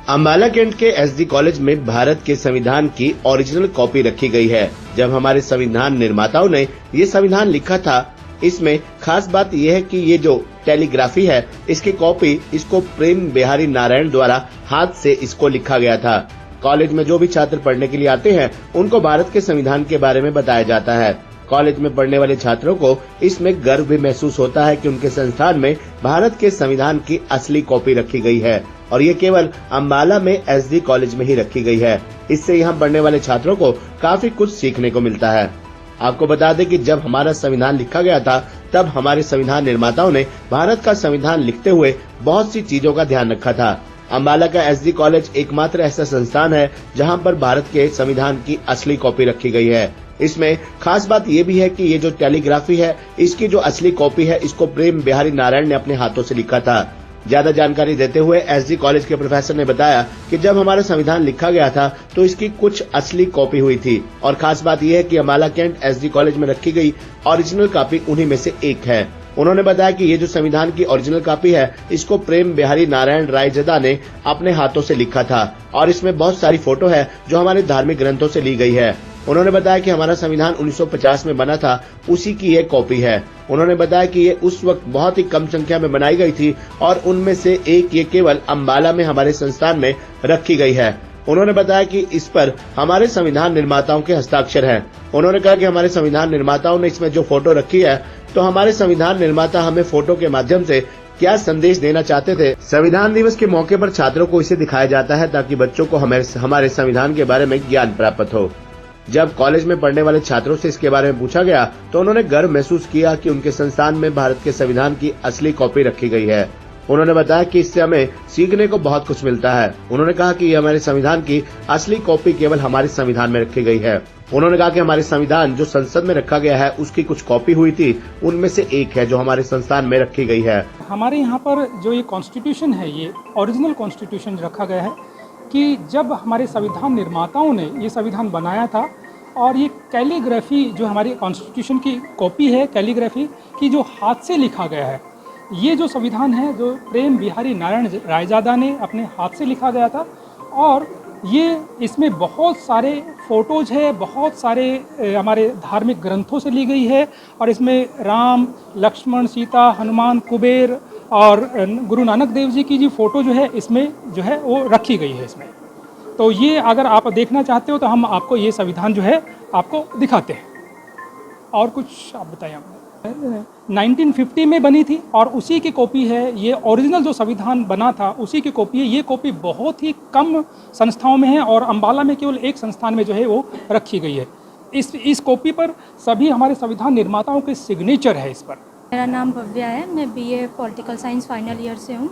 Ambala cantt के SD college में भारत के संविधान की ओरिजिनल कॉपी रखी गई है। जब हमारे संविधान निर्माताओं ने ये संविधान लिखा था, इसमें खास बात यह है कि ये जो टेलीग्राफी है, इसकी कॉपी इसको प्रेम बिहारी नारायण द्वारा हाथ से इसको लिखा गया था। कॉलेज में जो भी छात्र पढ़ने के लिए आते हैं, उनको भारत के संविधान के बारे में बताया जाता है। कॉलेज में पढ़ने वाले छात्रों को इसमें गर्व भी महसूस होता है कि उनके संस्थान में भारत के संविधान की असली कॉपी रखी गई है और ये केवल अम्बाला में एसडी कॉलेज में ही रखी गई है। इससे यहाँ पढ़ने वाले छात्रों को काफी कुछ सीखने को मिलता है। आपको बता दें कि जब हमारा संविधान लिखा गया था, तब हमारे संविधान निर्माताओं ने भारत का संविधान लिखते हुए बहुत सी चीजों का ध्यान रखा था। अम्बाला का एसडी कॉलेज एकमात्र ऐसा संस्थान है जहां पर भारत के संविधान की असली कॉपी रखी गई है। इसमें खास बात ये भी है कि ये जो टेलीग्राफी है, इसकी जो असली कॉपी है, इसको प्रेम बिहारी नारायण ने अपने हाथों से लिखा था। ज्यादा जानकारी देते हुए एसडी कॉलेज के प्रोफेसर ने बताया कि जब हमारा संविधान लिखा गया था, तो इसकी कुछ असली कॉपी हुई थी और खास बात यह है कि अम्बाला कैंट एसडी कॉलेज में रखी गई ओरिजिनल कॉपी उन्हीं में से एक है। उन्होंने बताया कि ये जो संविधान की ओरिजिनल कॉपी है, इसको प्रेम बिहारी नारायण रायजदा ने अपने हाथों से लिखा था और इसमें बहुत सारी फोटो है जो हमारे धार्मिक ग्रंथों से ली गई है। उन्होंने बताया कि हमारा संविधान 1950 में बना था, उसी की ये कॉपी है। उन्होंने बताया कि ये उस वक्त बहुत ही कम संख्या में बनाई गई थी और उनमें से एक ये केवल अम्बाला में हमारे संस्थान में रखी गई है। उन्होंने बताया कि इस पर हमारे संविधान निर्माताओं के हस्ताक्षर हैं। उन्होंने कहा कि हमारे संविधान निर्माताओं ने इसमें जो फोटो रखी है, तो हमारे संविधान निर्माता हमें फोटो के माध्यम से क्या संदेश देना चाहते थे। संविधान दिवस के मौके पर छात्रों को इसे दिखाया जाता है ताकि बच्चों को हमारे संविधान के बारे में ज्ञान प्राप्त हो। जब कॉलेज में पढ़ने वाले छात्रों से इसके बारे में पूछा गया, तो उन्होंने गर्व महसूस किया कि उनके संस्थान में भारत के संविधान की असली कॉपी रखी गई है। उन्होंने बताया कि इससे हमें सीखने को बहुत कुछ मिलता है। उन्होंने कहा कि हमारे संविधान की असली कॉपी केवल हमारे संविधान में रखी गई है। उन्होंने कहा कि हमारे संविधान जो संसद में रखा गया है, उसकी कुछ कॉपी हुई थी, उनमें से एक है जो हमारे संस्थान में रखी गई है। हमारे यहाँ पर जो ये कॉन्स्टिट्यूशन है, ये ओरिजिनल कॉन्स्टिट्यूशन रखा गया है कि जब हमारे संविधान निर्माताओं ने ये संविधान बनाया था और ये कैलीग्राफी जो हमारी कॉन्स्टिट्यूशन की कॉपी है, कैलीग्राफी की जो हाथ से लिखा गया है, ये जो संविधान है जो प्रेम बिहारी नारायण रायजादा ने अपने हाथ से लिखा गया था और ये इसमें बहुत सारे फोटोज है, बहुत सारे हमारे धार्मिक ग्रंथों से ली गई है और इसमें राम, लक्ष्मण, सीता, हनुमान, कुबेर और गुरु नानक देव जी की जो फोटो जो है इसमें जो है वो रखी गई है इसमें। तो ये अगर आप देखना चाहते हो तो हम आपको ये संविधान जो है आपको दिखाते हैं। और कुछ आप बताइए। 1950 में बनी थी और उसी की कॉपी है ये। ओरिजिनल जो संविधान बना था उसी की कॉपी है। ये कॉपी बहुत ही कम संस्थाओं में है और अम्बाला में केवल एक संस्थान में जो है वो रखी गई है। इस कॉपी पर सभी हमारे संविधान निर्माताओं के सिग्नेचर है इस पर। मेरा नाम भव्या है, मैं BA political science final year से हूँ।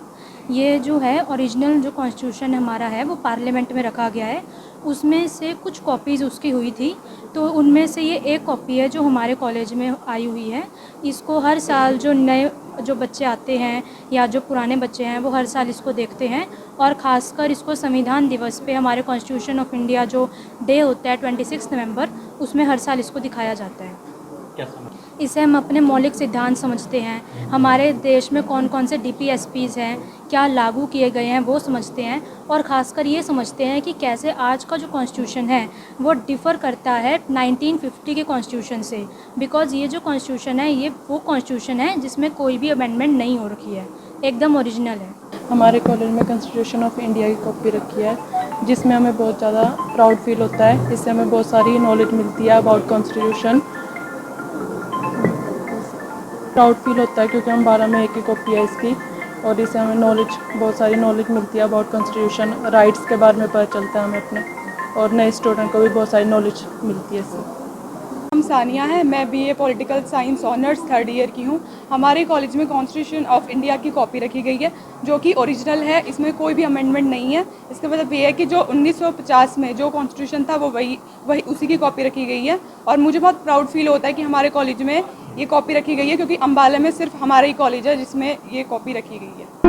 ये जो है ओरिजिनल जो कॉन्स्टिट्यूशन हमारा है वो पार्लियामेंट में रखा गया है, उसमें से कुछ कॉपीज़ उसकी हुई थी, तो उनमें से ये एक कॉपी है जो हमारे कॉलेज में आई हुई है। इसको हर साल जो नए जो बच्चे आते हैं या जो पुराने बच्चे हैं वो हर साल इसको देखते हैं और ख़ासकर इसको संविधान दिवस पे हमारे कॉन्स्टिट्यूशन ऑफ इंडिया जो डे होता है 26 नवंबर, उसमें हर साल इसको दिखाया जाता है। इसे हम अपने मौलिक सिद्धांत समझते हैं। हमारे देश में कौन कौन से DPSPs हैं, क्या लागू किए गए हैं वो समझते हैं और ख़ासकर ये समझते हैं कि कैसे आज का जो कॉन्स्टिट्यूशन है वो डिफ़र करता है 1950 के कॉन्स्टिट्यूशन से। बिकॉज़ ये जो कॉन्स्टिट्यूशन है ये वो कॉन्स्टिट्यूशन है जिसमें कोई भी अमेंडमेंट नहीं हो रखी है, एकदम ओरिजिनल है। हमारे कॉलेज में कॉन्स्टिट्यूशन ऑफ इंडिया की कॉपी रखी है जिसमें हमें बहुत ज़्यादा प्राउड फील होता है। इससे हमें बहुत सारी नॉलेज मिलती है अबाउट कॉन्स्टिट्यूशन। प्राउड फील होता है क्योंकि हम 12 में एक ही कॉपी है इसकी और इससे हमें बहुत सारी नॉलेज मिलती है अबाउट कॉन्स्टिट्यूशन, राइट्स के बारे में पता चलता है हमें अपने, और नए स्टूडेंट को भी बहुत सारी नॉलेज मिलती है इससे। हम सानिया है, मैं BA political science honours 3rd year की हूँ। हमारे कॉलेज में कॉन्स्टिट्यूशन ऑफ इंडिया की कॉपी रखी गई है जो कि ओरिजिनल है, इसमें कोई भी अमेंडमेंट नहीं है। इसका मतलब ये है कि जो 1950 में जो कॉन्स्टिट्यूशन था वो वही उसी की कॉपी रखी गई है और मुझे बहुत प्राउड फील होता है कि हमारे कॉलेज में ये कॉपी रखी गई है क्योंकि अम्बाला में सिर्फ हमारा ही कॉलेज है जिसमें ये कॉपी रखी गई है।